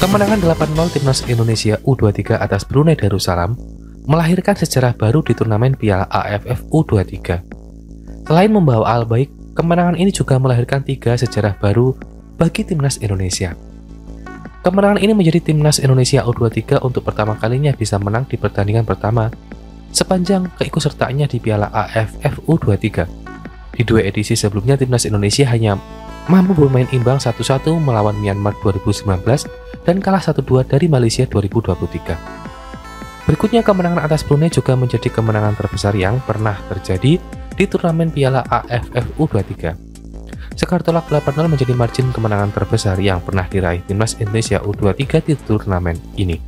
Kemenangan 8-0 timnas Indonesia U23 atas Brunei Darussalam melahirkan sejarah baru di turnamen Piala AFF U23. Selain membawa hal baik, kemenangan ini juga melahirkan 3 sejarah baru bagi timnas Indonesia. Kemenangan ini menjadi timnas Indonesia U23 untuk pertama kalinya bisa menang di pertandingan pertama sepanjang keikutsertaannya di Piala AFF U23. Di 2 edisi sebelumnya, timnas Indonesia hanya mampu bermain imbang 1-1 melawan Myanmar 2019 dan kalah 1-2 dari Malaysia 2023. Berikutnya, kemenangan atas Brunei juga menjadi kemenangan terbesar yang pernah terjadi di turnamen Piala AFF U23. Skor telak 8-0 menjadi margin kemenangan terbesar yang pernah diraih timnas Indonesia U23 di turnamen ini.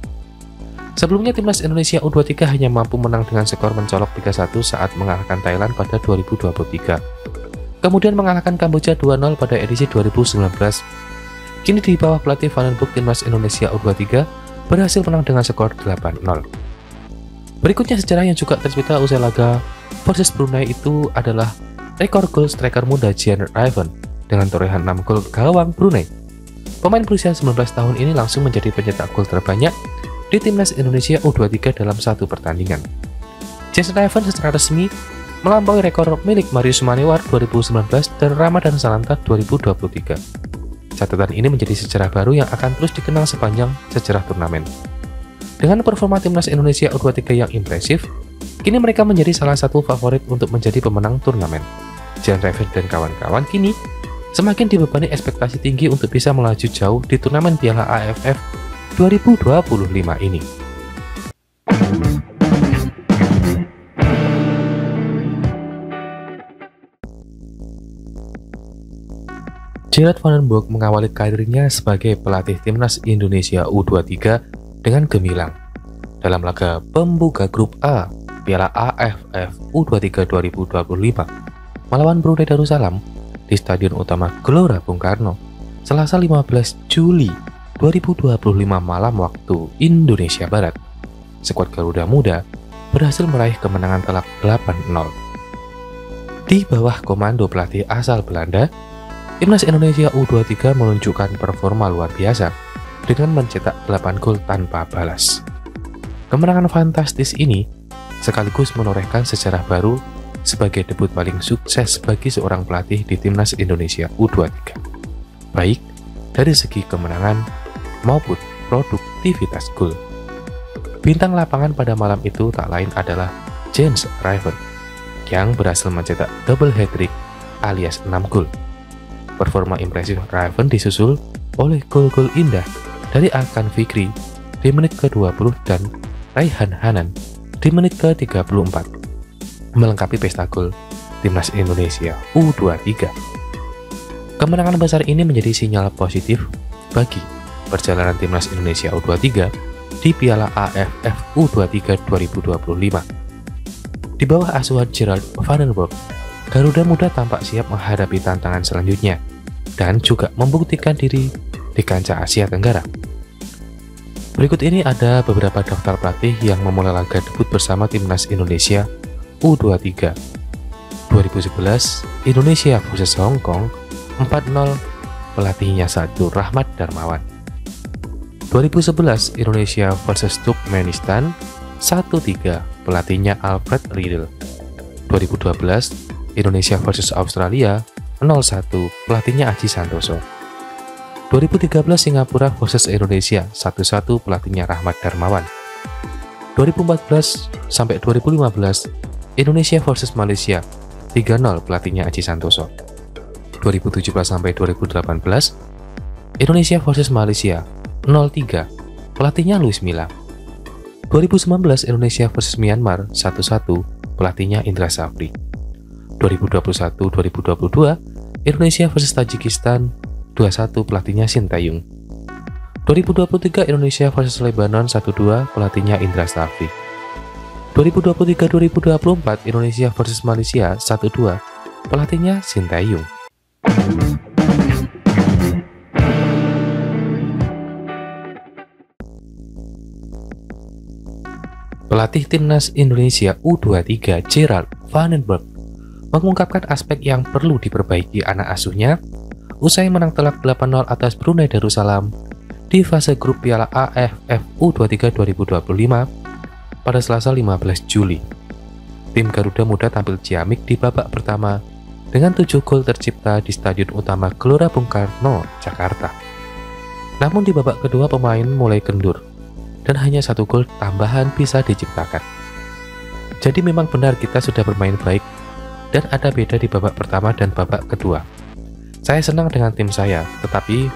Sebelumnya, timnas Indonesia U23 hanya mampu menang dengan skor mencolok 3-1 saat mengalahkan Thailand pada 2023. Kemudian mengalahkan Kamboja 2-0 pada edisi 2019. Kini di bawah pelatih Van den Broek, timnas Indonesia U23 berhasil menang dengan skor 8-0. Berikutnya sejarah yang juga tercipta usai laga versus Brunei itu adalah rekor gol striker muda Jean Raven dengan torehan 6 gol gawang Brunei. Pemain berusia 19 tahun ini langsung menjadi pencetak gol terbanyak di timnas Indonesia U23 dalam satu pertandingan. Jean Raven secara resmi melampaui rekor milik Marius Manewar 2019 dan Ramadan Salanta 2023. Catatan ini menjadi sejarah baru yang akan terus dikenang sepanjang sejarah turnamen. Dengan performa timnas Indonesia U23 yang impresif, kini mereka menjadi salah satu favorit untuk menjadi pemenang turnamen. Jean Raven dan kawan-kawan kini semakin dibebani ekspektasi tinggi untuk bisa melaju jauh di turnamen Piala AFF 2025 ini. Gerard Van den Broek mengawali karirnya sebagai pelatih timnas Indonesia U23 dengan gemilang. Dalam laga pembuka grup A Piala AFF U23 2025 melawan Brunei Darussalam di Stadion Utama Gelora Bung Karno, Selasa 15 Juli 2025 malam waktu Indonesia Barat, skuad Garuda Muda berhasil meraih kemenangan telak 8-0. Di bawah komando pelatih asal Belanda, timnas Indonesia U23 menunjukkan performa luar biasa dengan mencetak 8 gol tanpa balas. Kemenangan fantastis ini sekaligus menorehkan sejarah baru sebagai debut paling sukses bagi seorang pelatih di timnas Indonesia U23, baik dari segi kemenangan maupun produktivitas gol. Bintang lapangan pada malam itu tak lain adalah Jean Raven yang berhasil mencetak double hat-trick alias 6 gol. Performa impresif Raven disusul oleh gol-gol indah dari Arkan Fikri di menit ke-20 dan Raihan Hanan di menit ke-34, melengkapi pesta gol timnas Indonesia U23. Kemenangan besar ini menjadi sinyal positif bagi perjalanan timnas Indonesia U23 di Piala AFF U23 2025. Di bawah asuhan Gerard Van den Broek, Garuda Muda tampak siap menghadapi tantangan selanjutnya dan juga membuktikan diri di kancah Asia Tenggara. Berikut ini ada beberapa daftar pelatih yang memulai laga debut bersama timnas Indonesia U23. 2011 Indonesia vs Hong Kong 4-0, pelatihnya Sadur Rahmat Darmawan. 2011 Indonesia vs Turkmenistan 1-3, pelatihnya Alfred Riedel. 2012 Indonesia vs Australia 0-1, pelatihnya Aji Santoso. 2013 Singapura vs Indonesia 1-1, pelatihnya Rahmat Darmawan. 2014 sampai 2015 Indonesia vs Malaysia 3-0, pelatihnya Aji Santoso. 2017 sampai 2018 Indonesia vs Malaysia 0-3, pelatihnya Luis Milla. 2019 Indonesia vs Myanmar 1-1, pelatihnya Indra Safri. 2021-2022 Indonesia vs Tajikistan 2-1, pelatihnya Shin Tae-yong. 2023 Indonesia vs Lebanon 1-2, pelatihnya Indra Safri. 2023-2024 Indonesia vs Malaysia 1-2, pelatihnya Shin Tae-yong. Pelatih timnas Indonesia U23 Gerard Van den Broek mengungkapkan aspek yang perlu diperbaiki anak asuhnya usai menang telak 8-0 atas Brunei Darussalam di fase grup Piala AFF U23 2025 pada Selasa 15 Juli. Tim Garuda Muda tampil ciamik di babak pertama dengan 7 gol tercipta di Stadion Utama Gelora Bung Karno, Jakarta. Namun di babak kedua pemain mulai kendur dan hanya 1 gol tambahan bisa diciptakan. Jadi memang benar kita sudah bermain baik dan ada beda di babak pertama dan babak kedua. Saya senang dengan tim saya, tetapi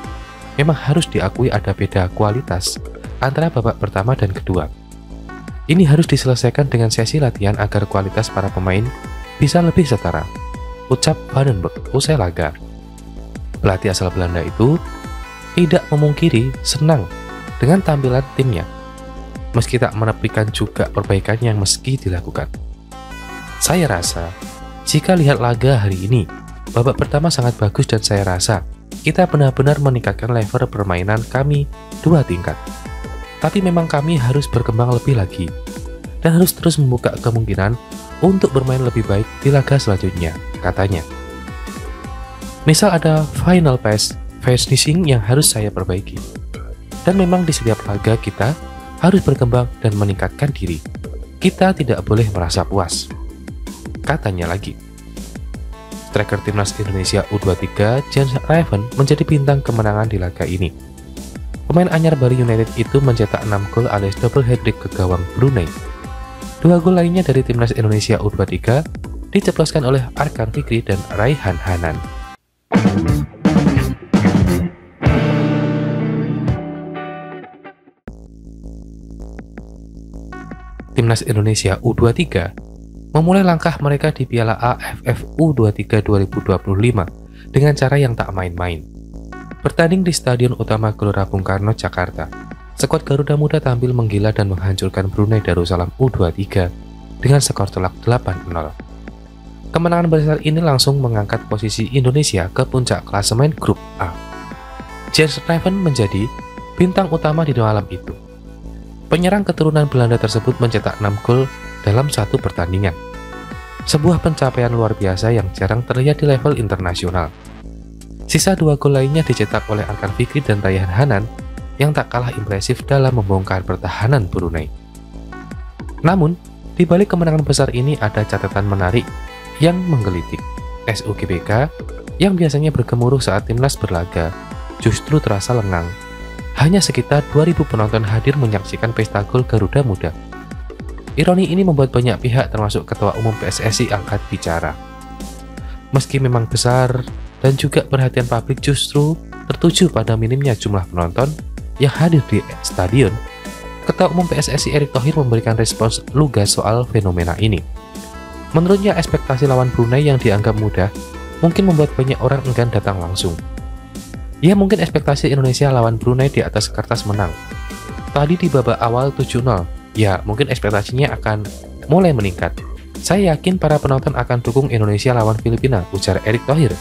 memang harus diakui ada beda kualitas antara babak pertama dan kedua. Ini harus diselesaikan dengan sesi latihan agar kualitas para pemain bisa lebih setara, ucap Vandenberg usai laga. Pelatih asal Belanda itu tidak memungkiri senang dengan tampilan timnya, meski tak menepikan juga perbaikan yang meski dilakukan. Saya rasa, jika lihat laga hari ini, babak pertama sangat bagus dan saya rasa kita benar-benar meningkatkan level permainan kami 2 tingkat. Tapi memang kami harus berkembang lebih lagi dan harus terus membuka kemungkinan untuk bermain lebih baik di laga selanjutnya, katanya. Misal ada final pass, finishing yang harus saya perbaiki. Dan memang di setiap laga kita harus berkembang dan meningkatkan diri. Kita tidak boleh merasa puas, katanya lagi. Striker timnas Indonesia U23, Jens Raven, menjadi bintang kemenangan di laga ini. Pemain anyar Bali United itu mencetak 6 gol alias double hat-trick ke gawang Brunei. 2 gol lainnya dari timnas Indonesia U23 diceploskan oleh Arkan Fikri dan Raihan Hanan. Timnas Indonesia U23 memulai langkah mereka di Piala AFF U23 2025 dengan cara yang tak main-main. Bertanding di Stadion Utama Gelora Bung Karno, Jakarta, skuad Garuda Muda tampil menggila dan menghancurkan Brunei Darussalam U23 dengan skor telak 8-0. Kemenangan besar ini langsung mengangkat posisi Indonesia ke puncak klasemen grup A. Jens Raven menjadi bintang utama di malam itu. Penyerang keturunan Belanda tersebut mencetak 6 gol dalam 1 pertandingan. Sebuah pencapaian luar biasa yang jarang terlihat di level internasional. Sisa 2 gol lainnya dicetak oleh Arkan Fikri dan Raihan Hanan yang tak kalah impresif dalam membongkar pertahanan Brunei. Namun, di balik kemenangan besar ini ada catatan menarik yang menggelitik. SUGBK yang biasanya bergemuruh saat timnas berlaga justru terasa lengang. Hanya sekitar 2.000 penonton hadir menyaksikan pesta gol Garuda Muda. Ironi ini membuat banyak pihak termasuk Ketua Umum PSSI angkat bicara. Meski memang besar dan juga perhatian publik justru tertuju pada minimnya jumlah penonton yang hadir di stadion, Ketua Umum PSSI Erick Thohir memberikan respons lugas soal fenomena ini. Menurutnya ekspektasi lawan Brunei yang dianggap mudah mungkin membuat banyak orang enggan datang langsung. Ya mungkin ekspektasi Indonesia lawan Brunei di atas kertas menang. Tadi di babak awal 7-0, ya mungkin ekspektasinya akan mulai meningkat. Saya yakin para penonton akan dukung Indonesia lawan Filipina, ujar Erick Thohir.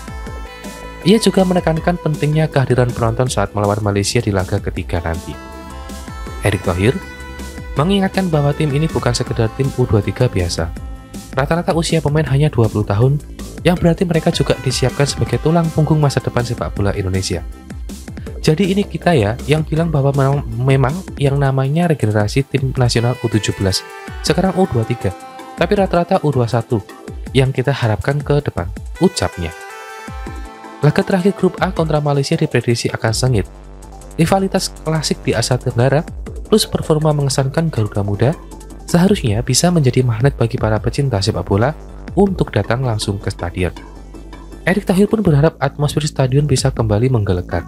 Ia juga menekankan pentingnya kehadiran penonton saat melawan Malaysia di laga ketiga nanti. Erick Thohir mengingatkan bahwa tim ini bukan sekedar tim U23 biasa. Rata-rata usia pemain hanya 20 tahun, yang berarti mereka juga disiapkan sebagai tulang punggung masa depan sepak bola Indonesia. Jadi ini kita ya yang bilang bahwa memang yang namanya regenerasi tim nasional U17, sekarang U23, tapi rata-rata U21 yang kita harapkan ke depan, ucapnya. Laga terakhir grup A kontra Malaysia diprediksi akan sengit. Rivalitas klasik di Asia Tenggara plus performa mengesankan Garuda Muda seharusnya bisa menjadi magnet bagi para pecinta sepak bola untuk datang langsung ke stadion. Erick Thohir pun berharap atmosfer stadion bisa kembali menggelegar.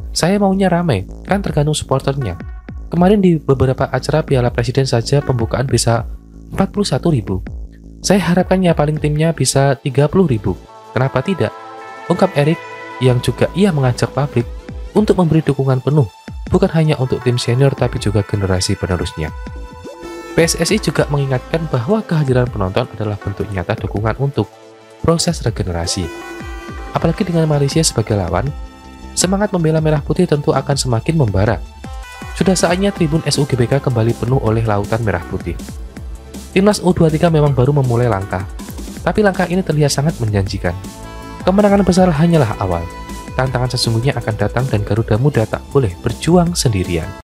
Saya maunya ramai, kan tergantung supporternya. Kemarin di beberapa acara Piala Presiden saja pembukaan bisa 41.000. Saya harapkannya paling timnya bisa 30.000. Kenapa tidak? Ungkap Erick yang juga ia mengajak publik untuk memberi dukungan penuh, bukan hanya untuk tim senior tapi juga generasi penerusnya. PSSI juga mengingatkan bahwa kehadiran penonton adalah bentuk nyata dukungan untuk proses regenerasi. Apalagi dengan Malaysia sebagai lawan, semangat membela merah putih tentu akan semakin membara. Sudah saatnya tribun SUGBK kembali penuh oleh lautan merah putih. Timnas U23 memang baru memulai langkah, tapi langkah ini terlihat sangat menjanjikan. Kemenangan besar hanyalah awal. tantangan sesungguhnya akan datang dan Garuda Muda tak boleh berjuang sendirian.